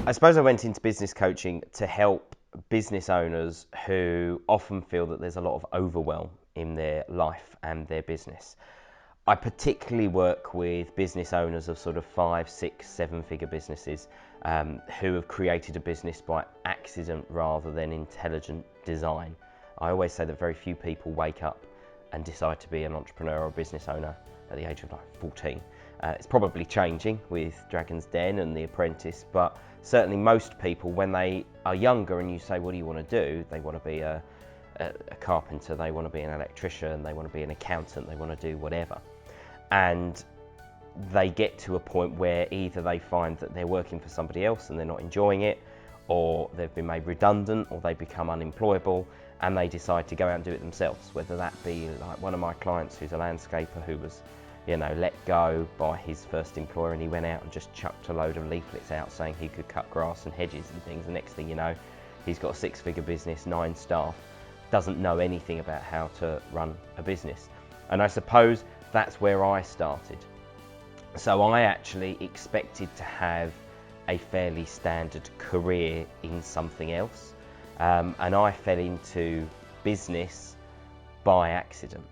I suppose I went into business coaching to help business owners who often feel that there's a lot of overwhelm in their life and their business. I particularly work with business owners of sort of 5, 6, 7-figure businesses who have created a business by accident rather than intelligent design. I always say that very few people wake up and decide to be an entrepreneur or business owner at the age of like 14. It's probably changing with Dragon's Den and The Apprentice, but certainly most people, when they are younger and you say, what do you want to do? They want to be a carpenter, they want to be an electrician, they want to be an accountant, they want to do whatever. And they get to a point where either they find that they're working for somebody else and they're not enjoying it, or they've been made redundant, or they become unemployable and they decide to go out and do it themselves, whether that be like one of my clients who's a landscaper who was let go by his first employer, and he went out and just chucked a load of leaflets out saying he could cut grass and hedges and things. The next thing you know, he's got a 6-figure business, 9 staff, doesn't know anything about how to run a business. And I suppose that's where I started. So I actually expected to have a fairly standard career in something else, and I fell into business by accident.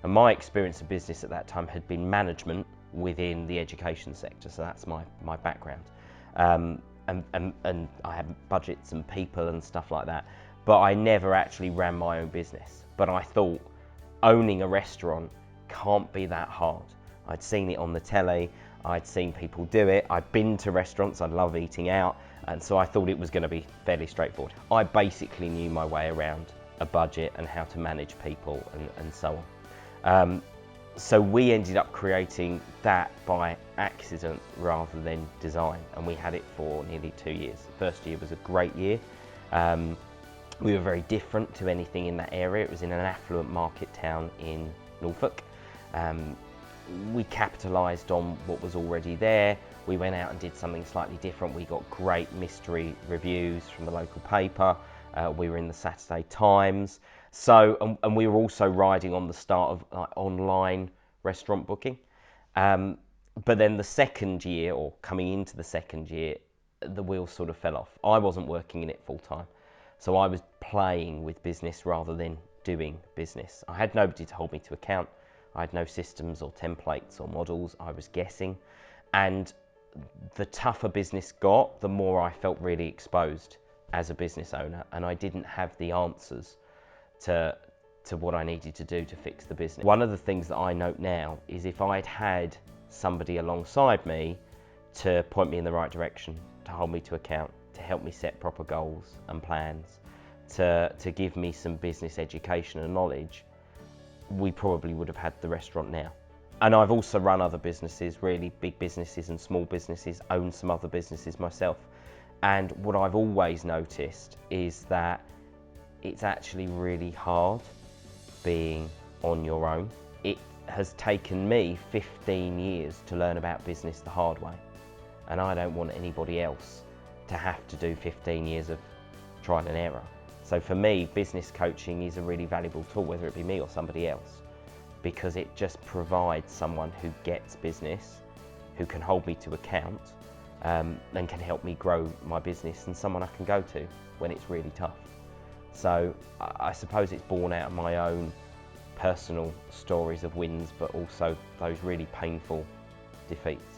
And my experience of business at that time had been management within the education sector, so that's my background. And I had budgets and people and stuff like that, but I never actually ran my own business. But I thought owning a restaurant can't be that hard. I'd seen it on the telly, I'd seen people do it, I'd been to restaurants, I love eating out, and so I thought it was going to be fairly straightforward. I basically knew my way around a budget and how to manage people and so on. So we ended up creating that by accident rather than design, and we had it for nearly 2 years. The first year was a great year. We were very different to anything in that area. It was in an affluent market town in Norfolk. We capitalised on what was already there. We went out and did something slightly different. We got great mystery reviews from the local paper. We were in the Saturday Times. So, and we were also riding on the start of like online restaurant booking. But then the second year, or coming into the second year, the wheels sort of fell off. I wasn't working in it full time. So I was playing with business rather than doing business. I had nobody to hold me to account. I had no systems or templates or models. I was guessing. And the tougher business got, the more I felt really exposed as a business owner. And I didn't have the answers to what I needed to do to fix the business. One of the things that I note now is if I'd had somebody alongside me to point me in the right direction, to hold me to account, to help me set proper goals and plans, to give me some business education and knowledge, we probably would have had the restaurant now. And I've also run other businesses, really big businesses and small businesses, owned some other businesses myself. And what I've always noticed is that it's actually really hard being on your own. It has taken me 15 years to learn about business the hard way. And I don't want anybody else to have to do 15 years of trial and error. So for me, business coaching is a really valuable tool, whether it be me or somebody else, because it just provides someone who gets business, who can hold me to account, and can help me grow my business, and someone I can go to when it's really tough. So I suppose it's born out of my own personal stories of wins, but also those really painful defeats.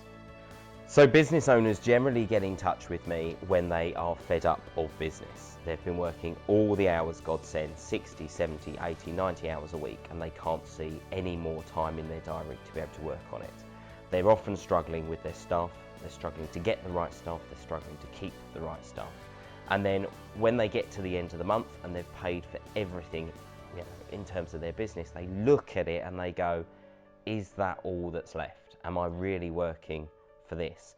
So business owners generally get in touch with me when they are fed up of business. They've been working all the hours God sends, 60, 70, 80, 90 hours a week, and they can't see any more time in their diary to be able to work on it. They're often struggling with their staff, they're struggling to get the right staff, they're struggling to keep the right staff. And then when they get to the end of the month and they've paid for everything, in terms of their business, they look at it and they go, is that all that's left? Am I really working for this?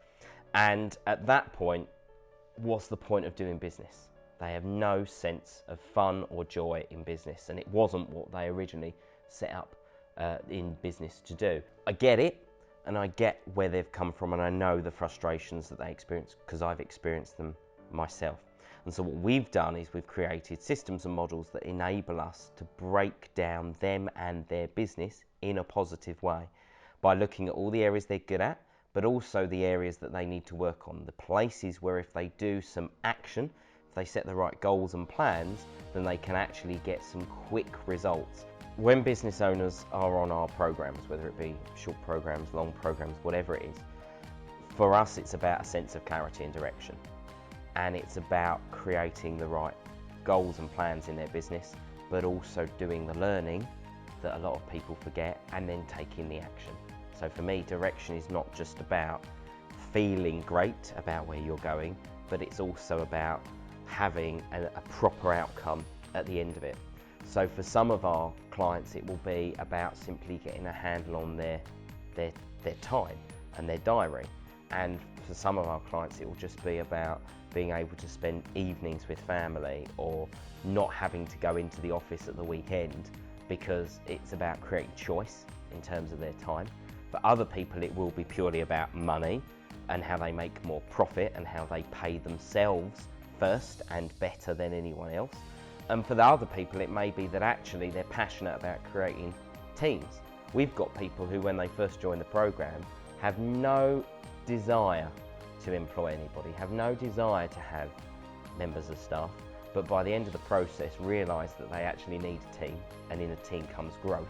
And at that point, what's the point of doing business? They have no sense of fun or joy in business, and it wasn't what they originally set up in business to do. I get it, and I get where they've come from, and I know the frustrations that they experience because I've experienced them myself. And so what we've done is we've created systems and models that enable us to break down them and their business in a positive way by looking at all the areas they're good at, but also the areas that they need to work on, the places where if they do some action, if they set the right goals and plans, then they can actually get some quick results. When business owners are on our programs, whether it be short programs, long programs, whatever it is, for us it's about a sense of clarity and direction, and it's about creating the right goals and plans in their business, but also doing the learning that a lot of people forget, and then taking the action. So for me, direction is not just about feeling great about where you're going, but it's also about having a proper outcome at the end of it. So for some of our clients, it will be about simply getting a handle on their time and their diary. And for some of our clients, it will just be about being able to spend evenings with family, or not having to go into the office at the weekend, because it's about creating choice in terms of their time. For other people, it will be purely about money and how they make more profit and how they pay themselves first and better than anyone else. And for the other people, it may be that actually they're passionate about creating teams. We've got people who, when they first join the program, have no desire to employ anybody, have no desire to have members of staff, but by the end of the process realise that they actually need a team, and in a team comes growth.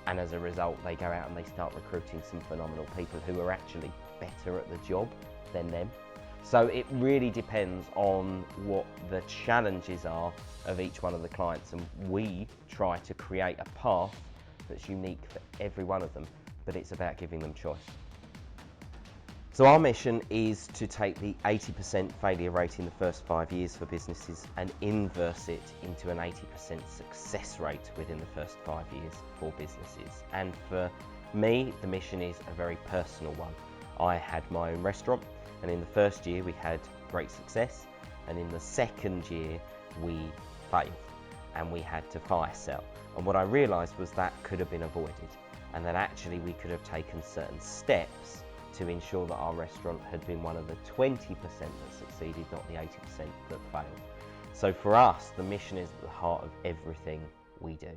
And as a result, they go out and they start recruiting some phenomenal people who are actually better at the job than them. So it really depends on what the challenges are of each one of the clients, and we try to create a path that's unique for every one of them, but it's about giving them choice. So our mission is to take the 80% failure rate in the first 5 years for businesses and inverse it into an 80% success rate within the first 5 years for businesses. And for me, the mission is a very personal one. I had my own restaurant, and in the first year we had great success, and in the second year we failed and we had to fire sell. And what I realised was that could have been avoided, and that actually we could have taken certain steps to ensure that our restaurant had been one of the 20% that succeeded, not the 80% that failed. So for us, the mission is at the heart of everything we do.